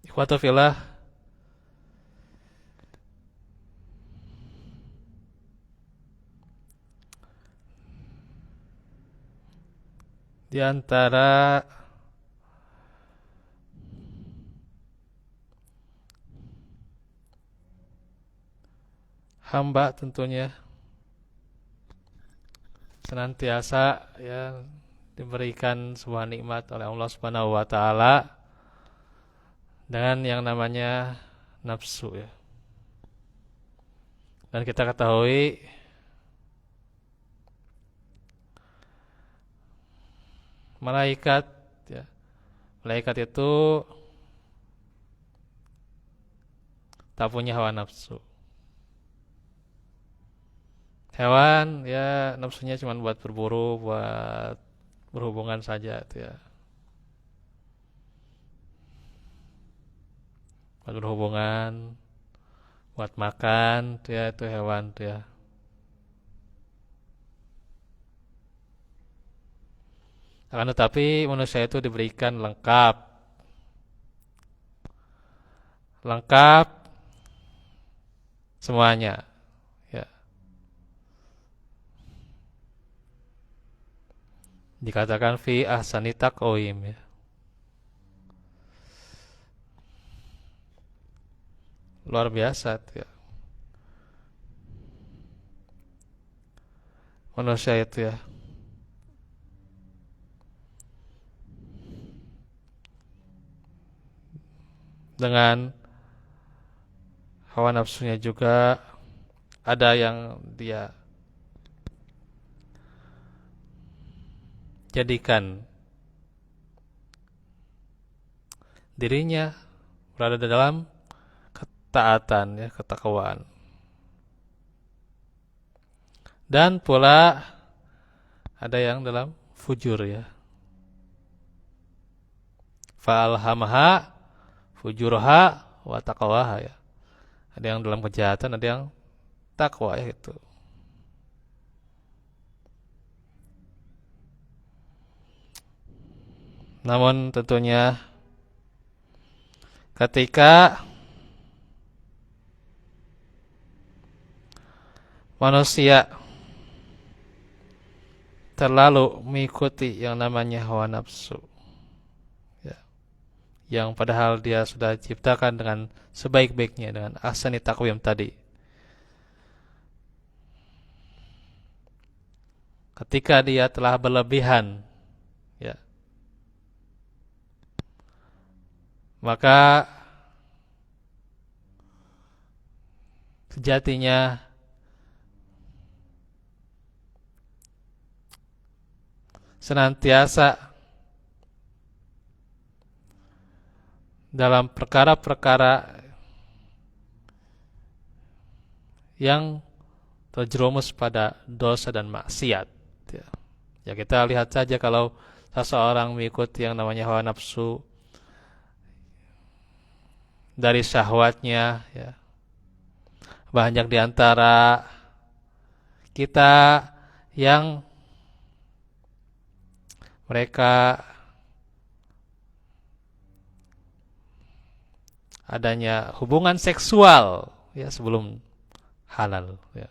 Ikhwatu fillah, di antara hamba tentunya senantiasa ya diberikan sebuah nikmat oleh Allah Subhanahu wa taala dengan yang namanya nafsu ya. Dan kita ketahui malaikat ya, malaikat itu tak punya hawa nafsu. Hewan ya nafsunya cuma buat berburu, buat berhubungan saja itu ya. Buat berhubungan, buat makan, tuh ya itu hewan tuh ya. Akan tetapi manusia itu diberikan lengkap, lengkap semuanya. Ya, dikatakan fi ahsani taqwim ya. Luar biasa tuh ya. Manusia itu ya. Dengan hawa nafsunya juga ada yang dia jadikan dirinya berada dalam ketaatan ya, ketakwaan. Dan pula ada yang dalam fujur ya. Fa'alhamaha fujurha wa taqwaha ya. Ada yang dalam kejahatan, ada yang takwa ya itu. Namun tentunya ketika manusia terlalu mengikuti yang namanya hawa nafsu ya, yang padahal dia sudah diciptakan dengan sebaik-baiknya dengan ahsani taqwim tadi. Ketika dia telah berlebihan ya, maka sejatinya senantiasa dalam perkara-perkara yang terjerumus pada dosa dan maksiat ya. Ya kita lihat saja kalau seseorang mengikuti yang namanya hawa nafsu dari syahwatnya ya. Banyak di antara kita yang mereka adanya hubungan seksual ya sebelum halal ya.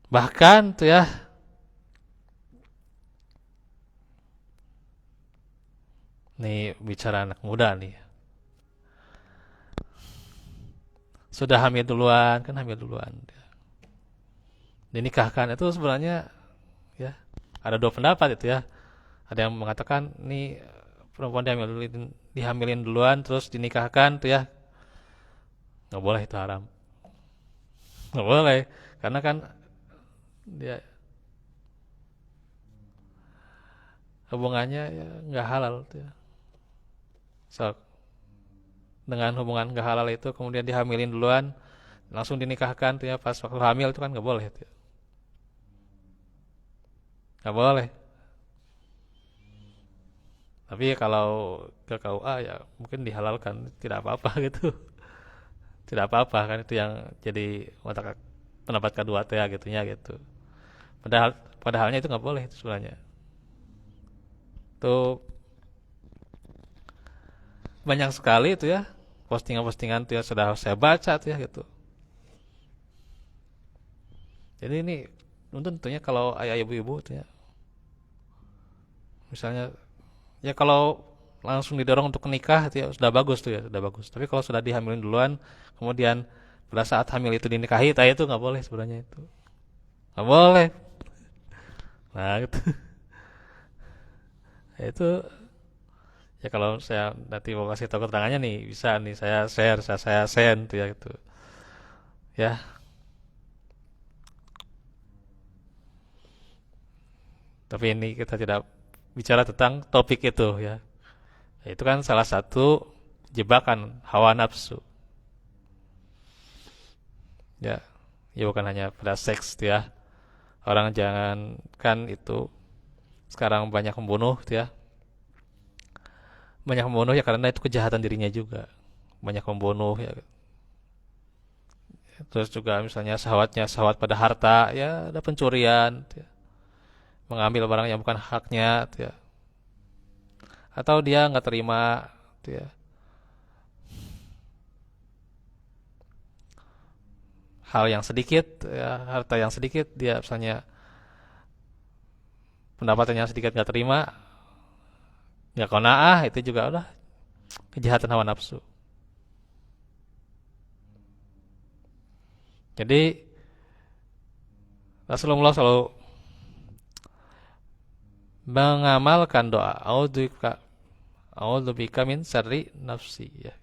Bahkan tuh ya nih bicara anak muda nih. Sudah hamil duluan, kan hamil duluan. Dinikahkan itu sebenarnya ya ada dua pendapat itu ya. Ada yang mengatakan nih perempuan dihamilin duluan terus dinikahkan tuh ya. Nggak boleh, itu haram. Nggak boleh karena kan dia hubungannya ya nggak halal tuh ya. So, dengan hubungan nggak halal itu kemudian dihamilin duluan langsung dinikahkan tuh ya pas waktu hamil itu kan nggak boleh tuh ya. Nggak boleh. Tapi kalau ke KUA ya mungkin dihalalkan, tidak apa-apa gitu. Tidak apa-apa kan, itu yang jadi pendapat kedua teh gitunya gitu. Padahalnya itu nggak boleh itu sebenarnya. Tuh banyak sekali itu ya postingan-postingan tuh ya sudah saya baca tuh ya gitu. Jadi ini untuk tentunya kalau ayah ibu-ibu tuh ya, misalnya ya kalau langsung didorong untuk nikah itu ya sudah bagus tuh ya, sudah bagus. Tapi kalau sudah dihamilin duluan, kemudian pada saat hamil itu dinikahi, itu nggak boleh sebenarnya itu, nggak boleh. Nah gitu. Itu ya kalau saya nanti mau kasih tahu keterangannya nih bisa nih saya send tuh ya gitu. Ya, tapi ini kita tidak bicara tentang topik itu ya. Itu kan salah satu jebakan hawa nafsu. Ya, ya bukan hanya pada seks tuh ya. Orang jangan kan itu sekarang banyak membunuh tuh ya. Banyak membunuh ya karena itu kejahatan dirinya juga. Banyak membunuh ya. Terus juga misalnya syahwat pada harta ya ada pencurian tuh ya. Mengambil barang yang bukan haknya tuh ya. Atau dia nggak terima tuh ya. Hal yang sedikit ya, harta yang sedikit dia misalnya pendapatan yang sedikit nggak terima, nggak qanaah, itu juga udah kejahatan hawa nafsu. Jadi Rasulullah selalu mengamalkan doa a'udzubika min syarri nafsi ya.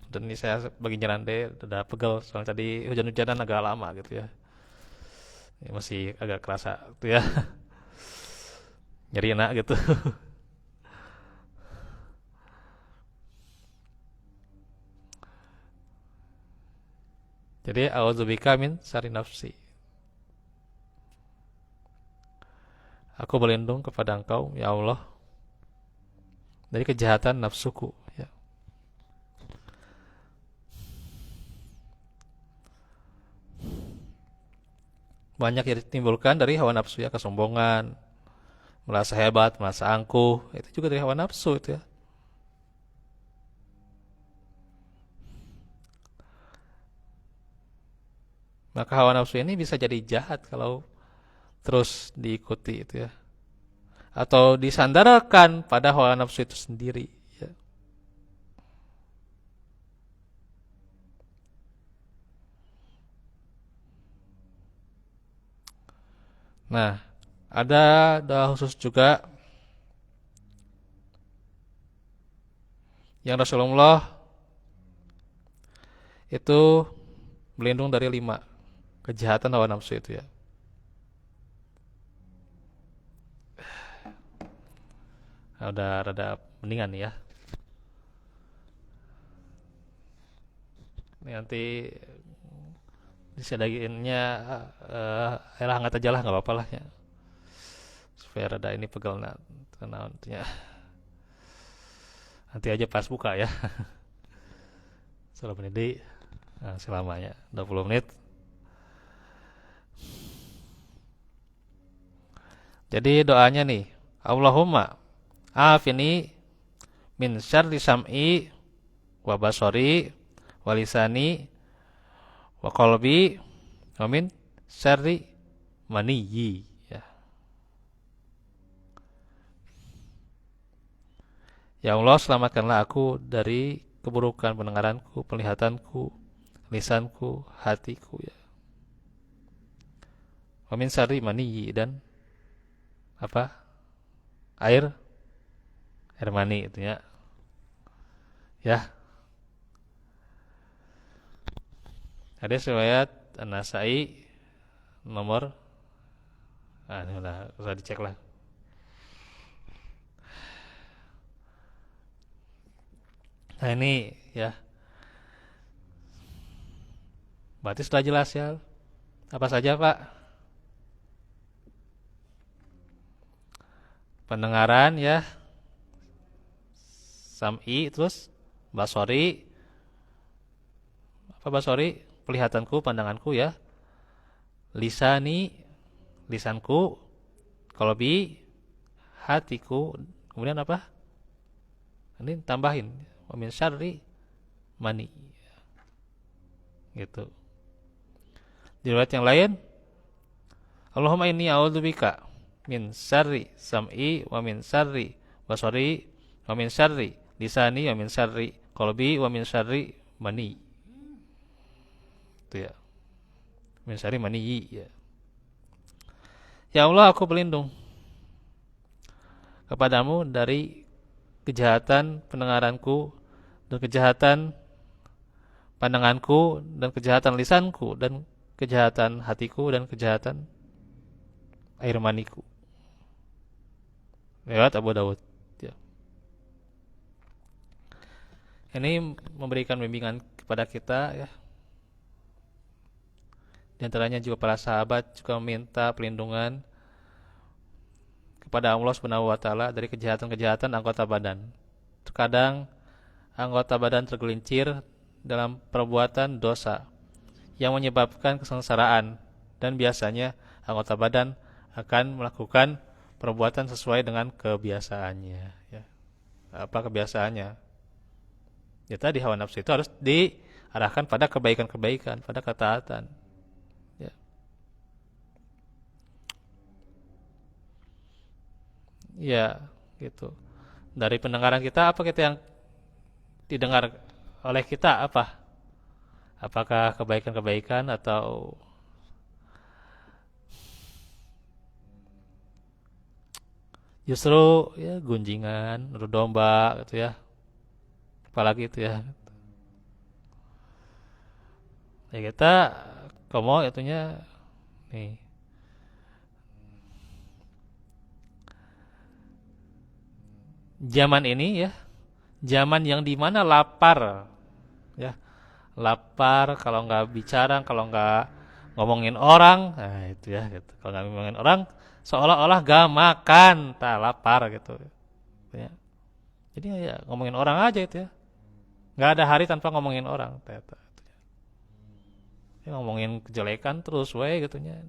Dan ini saya bagi jalan deh udah pegel soalnya tadi hujan-hujanan agak lama gitu ya. Ini masih agak kerasa gitu ya. Nyeri enak gitu. Jadi a'udzubika min syarri nafsi. Aku berlindung kepada Engkau ya Allah dari kejahatan nafsuku ya. Banyak yang ditimbulkan dari hawa nafsu ya, kesombongan, merasa hebat, merasa angkuh, itu juga dari hawa nafsu itu ya. Maka hawa nafsu ini bisa jadi jahat kalau terus diikuti itu ya. Atau disandarkan pada hawa nafsu itu sendiri ya. Nah, ada doa khusus juga yang Rasulullah itu berlindung dari 5 kejahatan hawa nafsu itu ya. Nah, udah rada mendingan nih ya. Ini nanti disediainnya air hangat aja lah nggak apa-apa lah ya. Supaya rada ini pegel nantinya. Nanti aja pas buka ya. Salah pendidik. Nah, selamanya 20 menit. Jadi doanya nih, Allahumma afini min syarri sam'i wa basari wa lisani wa qalbi wa min syarri maniyyi ya. Ya Allah, selamatkanlah aku dari keburukan pendengaranku, penglihatanku, lisanku, hatiku ya. Wa min syarri maniyyi dan apa? Air mani itu ya. Ya, ada riwayat An-Nasai nomor ini udah usah dicek lah. Nah ini ya, berarti sudah jelas ya. Apa saja Pak? Pendengaran ya, sam'i, terus basori, apa basori? Pelihatanku, pandanganku ya. Lisani, lisanku, qalbi, hatiku, kemudian apa? Ini tambahin, wa min syarri mani. Gitu. Di riwayat yang lain, Allahumma inni a'udzubika min syarri sam'i wa min syarri basari wa min syarri lisani wa min syarri qalbi wa min syarri mani. Itu ya. Min syarri mani ya. Ya Allah, aku berlindung kepadamu dari kejahatan pendengaranku dan kejahatan pandanganku dan kejahatan lisanku dan kejahatan hatiku dan kejahatan air maniku. Lewat Abu Dawud ya. Ini memberikan bimbingan kepada kita ya. Di antaranya juga para sahabat juga meminta perlindungan kepada Allah Subhanahu wa taala dari kejahatan-kejahatan anggota badan. Terkadang anggota badan tergelincir dalam perbuatan dosa yang menyebabkan kesengsaraan dan biasanya anggota badan akan melakukan perbuatan sesuai dengan kebiasaannya ya. Apa kebiasaannya? Ya tadi hawa nafsu itu harus diarahkan pada kebaikan-kebaikan, pada ketaatan. Ya. Ya, gitu. Dari pendengaran kita apa kita yang didengar oleh kita apa? Apakah kebaikan-kebaikan atau justru ya gunjingan, adu domba gitu ya. Apalagi itu ya. Ya kita komo itunya nih. Zaman ini ya, zaman yang dimana lapar ya. Lapar kalau nggak bicara, kalau nggak ngomongin orang, nah itu ya gitu. Kalau nggak ngomongin orang seolah-olah gak makan, tak lapar gitu ya. Jadi ya ngomongin orang aja itu ya. Nggak ada hari tanpa ngomongin orang ternyata. Ya, ngomongin kejelekan terus we gitunya.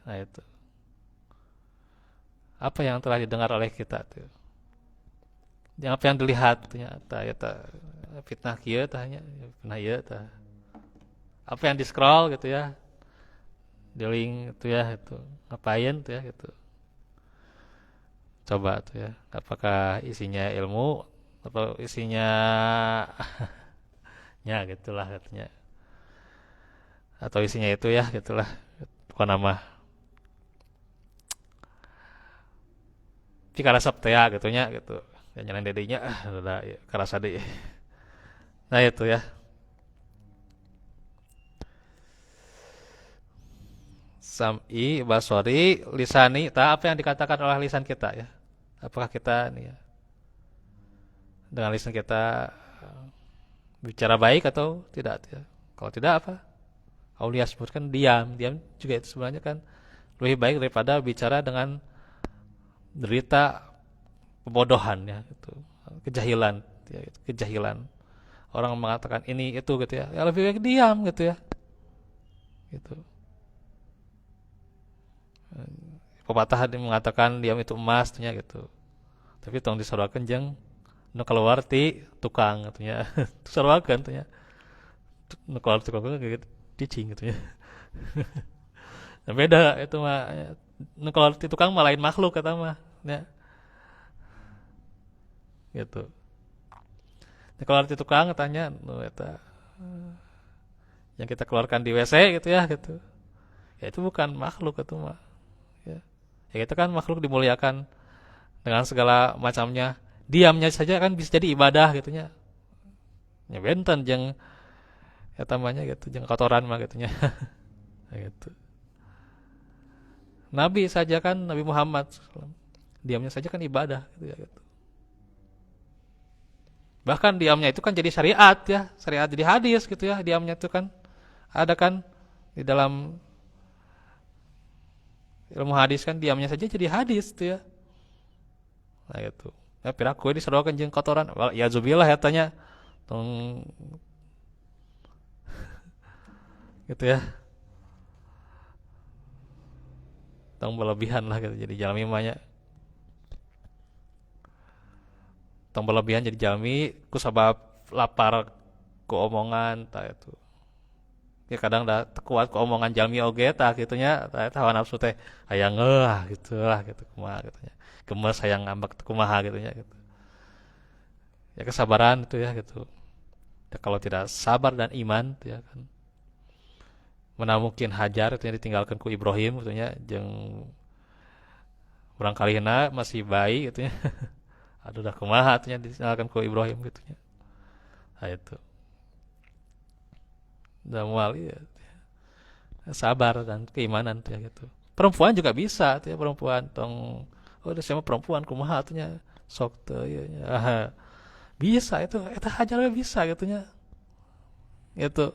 Nah itu. Apa yang telah didengar oleh kita tuh? Yang apa yang dilihat ternyata ya fitnah kieu tanya, fitnah ieu tah. Apa yang di scroll gitu ya. Di link itu ya itu. Ngapain tuh ya gitu. Coba tuh ya, apakah isinya ilmu atau isinya ya gitulah katanya. Atau isinya itu ya gitulah. Bukan nama Pika resep teh ya gitunya gitu. Ya nyalain dedinya udah ya, karasa deh. Nah itu ya. Sam'i, basori, lisani, tak apa yang dikatakan oleh lisan kita ya. Apakah kita nih ya, dengan lisan kita bicara baik atau tidak ya. Kalau tidak apa? Aulia sebutkan diam. Diam juga itu sebenarnya kan lebih baik daripada bicara dengan derita pembodohan ya gitu. Kejahilan ya, gitu. Kejahilan. Orang mengatakan ini itu gitu ya. Ya lebih baik diam gitu ya. Gitu. Pepatah mengatakan diam itu emas tuh gitu. Tapi tong disaruakeun jeung nu keluar ti tukang katanya. Disaruakeun tuh nya. Nu keluar tukang gitu dicing gitu ya. Nah, beda itu mah nu keluar ti tukang mah lain makhluk kata mah ya. Gitu. Nu keluar ti tukang katanya nu eta yang kita keluarkan di WC gitu ya gitu. Ya itu bukan makhluk itu mah. Ya. Ya itu kan makhluk dimuliakan dengan segala macamnya. Diamnya saja kan bisa jadi ibadah gitunya. Ya benten jeung eta mahnya gitu, jeung kotoran mah gitunya. Gitu. Nabi saja kan Nabi Muhammad diamnya saja kan ibadah gitu ya gitu. Bahkan diamnya itu kan jadi syariat ya, syariat jadi hadis gitu ya. Diamnya itu kan ada kan di dalam ilmu hadis kan diamnya saja jadi hadis tuh ya. Nah gitu. Ya piraku disedoakeun jeung kotoran. Wal ya zubillah ya tanya. Tong gitu ya. tong berlebihan lah gitu jadi jalmi mah nya. Tong berlebihan jadi jalmi ku sabab lapar ku omongan tah itu. Ya kadang dah kuat ku omongan jalmi oge tah kitunya tah eta hawa nafsu teh aya ngeuh gitu lah gitu kumaha gitu nya. Gemes hayang ngambek teu kumaha gitu nya gitu. Ya kesabaran itu ya gitu. Ya, kalau tidak sabar dan iman itu ya kan. Mana mungkin Hajar itu ditinggalkan ku Ibrahim gitu nya jeung urang kalihna masih bayi gitu nya. Aduh dah kumaha atuh nya ditinggalkan ku Ibrahim gitu nya. Nah itu. Da moal ya, sabar dan keimanan tuh ya gitu. Perempuan juga bisa tuh ya perempuan tong oh udah sama perempuan kumaha atuh nya sok teu ya. Bisa itu eta Hajar we bisa gitu nya. Gitu.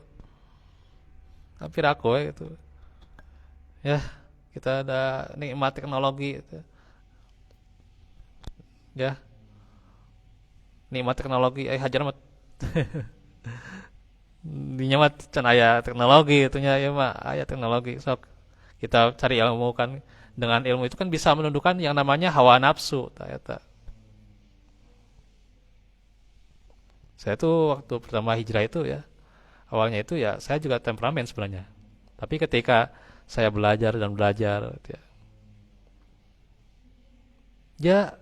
Hampir aku we gitu. Ya, kita ada nikmat teknologi gitu. Ya, nikmat teknologi Hajar mah dinya mah can aya teknologi itunya ya mah aya teknologi sok kita cari ilmu kan dengan ilmu itu kan bisa menundukkan yang namanya hawa nafsu eta. Saya tuh waktu pertama hijrah itu ya awalnya itu ya saya juga temperamen sebenarnya tapi ketika saya belajar dan belajar gitu ya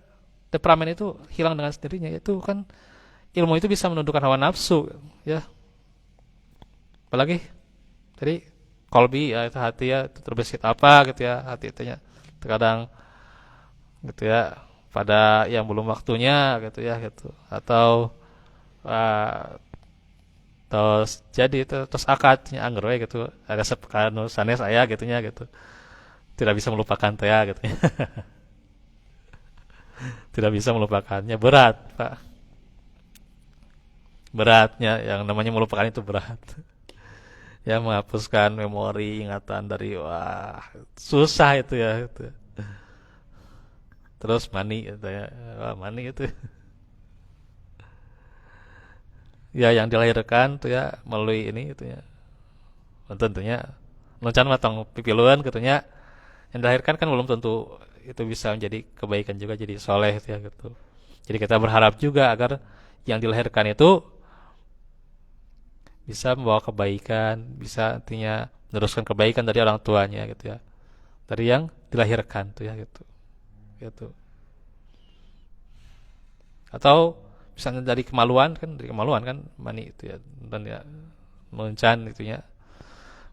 temperamen itu hilang dengan sendirinya itu kan ilmu itu bisa menundukkan hawa nafsu ya apalagi tadi kolbi ya itu hati ya itu terbesit apa gitu ya hati itunya terkadang gitu ya pada yang belum waktunya gitu ya gitu atau uh, terus jadi itu terus akadnya anggar we gitu ada sepekan sanes saya gitunya gitu tidak bisa melupakan teh ya gitu ya. Tidak bisa melupakannya berat pak beratnya yang namanya melupakan itu berat ya menghapuskan memori ingatan dari wah susah itu ya itu. Terus mani itu ya wah, mani itu ya yang dilahirkan tuh ya melalui ini itu ya tentunya nuncan matang pipiluan gitu yang dilahirkan kan belum tentu itu bisa menjadi kebaikan juga jadi soleh gitu ya gitu jadi kita berharap juga agar yang dilahirkan itu bisa membawa kebaikan bisa artinya meneruskan kebaikan dari orang tuanya gitu ya dari yang dilahirkan tuh ya gitu gitu atau misalnya dari kemaluan kan mani itu ya dan ya mencan itunya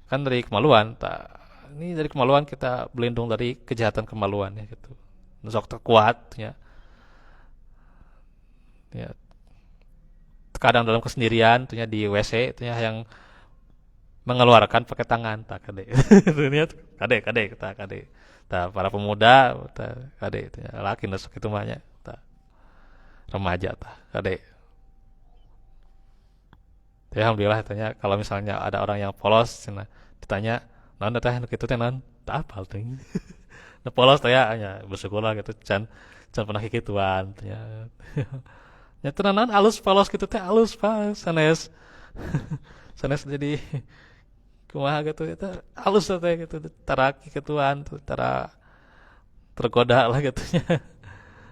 kan dari kemaluan tak ini dari kemaluan kita berlindung dari kejahatan kemaluan ya gitu nusok terkuat ya kadang dalam kesendirian tuhnya di WC tuhnya yang mengeluarkan pakai tangan tak kade tuhnya kade kade kita kade tak para pemuda tak kade tuhnya laki nusok itu mahnya tak remaja tak kade ya alhamdulillah tanya kalau misalnya ada orang yang polos cina ditanya non teh gitu teh non tak apa tuh nah, polos teh ya bersyukurlah gitu can can pernah kikituan tanya ya tenanan alus polos gitu teh alus pas sanes sanes jadi kumaha gitu itu alus teh gitu tara kikituan tuh tara tergoda lah gitu nya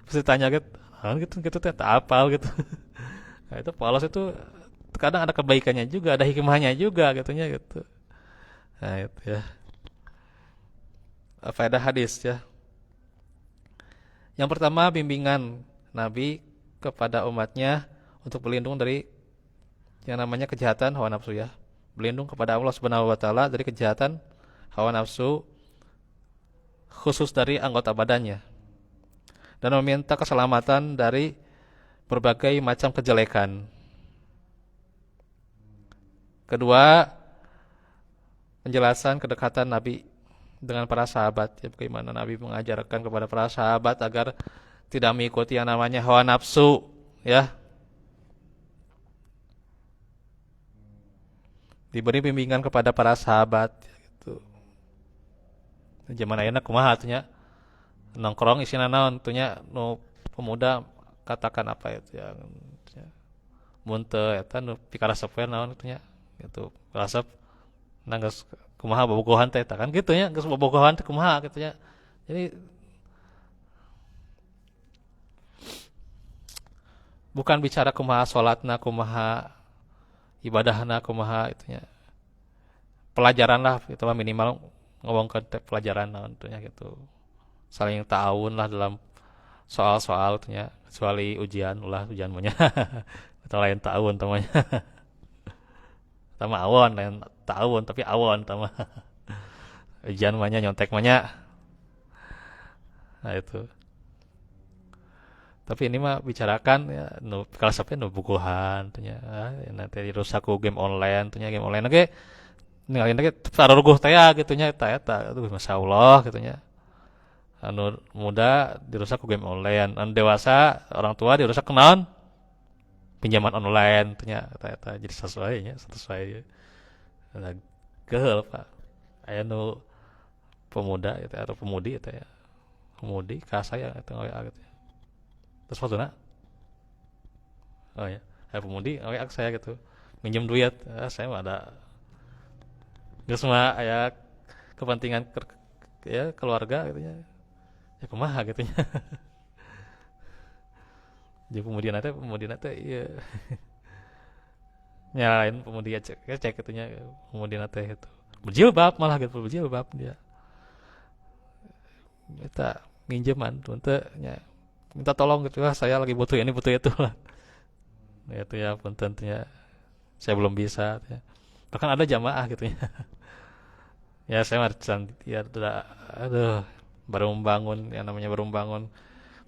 pasti tanya gitu non gitu gitu teh tak apal gitu nah, itu polos itu kadang ada kebaikannya juga ada hikmahnya juga gitunya gitu nah itu ya faedah hadis ya yang pertama bimbingan Nabi kepada umatnya untuk berlindung dari yang namanya kejahatan hawa nafsu ya berlindung kepada Allah Subhanahu wa taala dari kejahatan hawa nafsu khusus dari anggota badannya dan meminta keselamatan dari berbagai macam kejelekan. Kedua, penjelasan kedekatan Nabi dengan para sahabat ya bagaimana Nabi mengajarkan kepada para sahabat agar tidak mengikuti yang namanya hawa nafsu ya diberi bimbingan kepada para sahabat gitu. Zaman ayeuna kumaha atunya nongkrong isina naon atunya nu pemuda katakan apa itu ya mun teu eta nu pikarasep we naon atunya gitu resep nanggeus kumaha bobogohan teh kan gitu nya geus bobogohan teh kumaha gitu nya Jadi bukan bicara kumaha salatna, kumaha ibadahna, kumaha itunya. Pelajaran lah itu mah minimal ngomong ke pelajaran naon itunya gitu. Saling ta'awun lah dalam soal-soal itunya, kecuali ujian ulah ujian mah nya. Atau lain ta'awun tamanya. Tama awon lain ta'awun tapi awon tama. Ujian mah nya nyontek mah nya. Nah itu. Tapi ini mah bicarakan ya nu kalau sampai nu bukuhan itunya. Nanti dirusak ku game online itunya game online oke. Ninggalin lagi taruh teh gitunya eta aduh masyaallah gitunya anu muda dirusak ku game online anu dewasa orang tua dirusak kenaon pinjaman online gitunya eta jadi sesuai ya nah, geul Pak aya nu pemuda itu atau pemudi itu ya pemudi ka saya eta WA gitu terus fotonya oh ya ada pemudi WA saya gitu minjem duit saya mah ada nggak semua ya kepentingan ya keluarga gitu ya kumaha gitu ya jadi pemudi nanti ya nyalain pemudi ya cek itunya pemudi nanti itu berjilbab malah gitu berjilbab dia minta minjeman tuh ya minta tolong gitu lah saya lagi butuh ini butuh itu lah itu ya pun tentunya saya belum bisa ya. Bahkan ada jamaah gitu ya ya saya marcan ya udah aduh baru membangun yang namanya baru membangun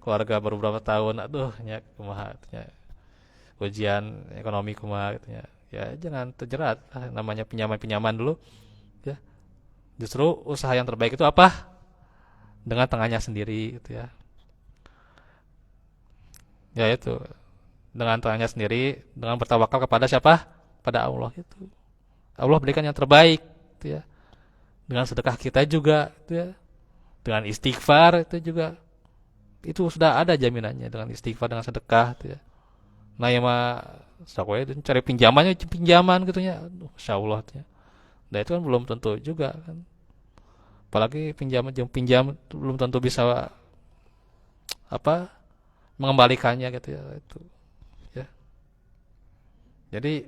keluarga baru berapa tahun aduh ya kumaha ya ujian ekonomi kumaha gitu ya jangan terjerat namanya pinjaman dulu ya justru usaha yang terbaik itu apa dengan tangannya sendiri gitu ya itu dengan tangannya sendiri dengan bertawakal kepada siapa pada Allah itu Allah berikan yang terbaik gitu ya dengan sedekah kita juga gitu ya dengan istighfar itu juga itu sudah ada jaminannya dengan istighfar dengan sedekah gitu ya nah ya mah sakoe cari pinjaman gitu ya insyaallah gitu ya nah itu kan belum tentu juga kan apalagi pinjam belum tentu bisa apa mengembalikannya gitu ya itu ya jadi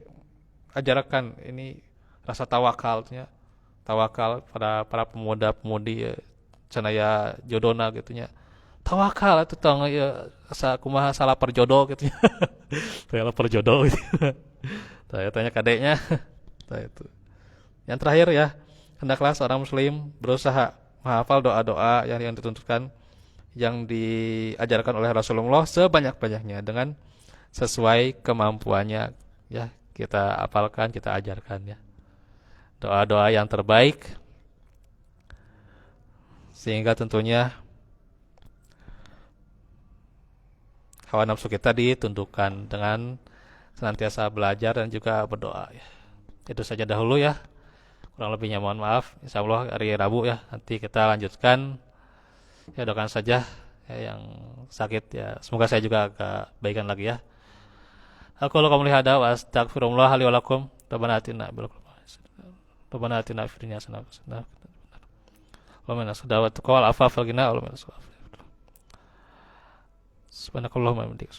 ajarkan ini rasa tawakal gitu ya tawakal pada para pemuda-pemudi ya, cenaya jodona gitunya tawakal itu tong ya asa kumaha salah perjodoh gitu ya salah perjodoh gitu saya tanya kadeknya saya itu yang terakhir ya hendaklah seorang muslim berusaha menghafal doa-doa yang dituntutkan yang diajarkan oleh Rasulullah sebanyak-banyaknya dengan sesuai kemampuannya ya kita apalkan kita ajarkan ya doa-doa yang terbaik sehingga tentunya hawa nafsu kita ditundukkan dengan senantiasa belajar dan juga berdoa ya. Itu saja dahulu ya kurang lebihnya mohon maaf insyaallah hari Rabu ya nanti kita lanjutkan ya doakan saja ya, yang sakit ya semoga saya juga agak baikan lagi ya aku lakum lihada wa astagfirullah li wa lakum rabbana atina bil Rabbana atina fid dunya hasanah wa min as-sadawati wal afaf wal ghina wal min subhanakallahumma wa bihamdika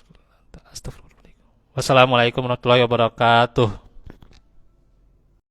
astaghfiruka wa atubu ilaik. Wassalamualaikum warahmatullahi wabarakatuh.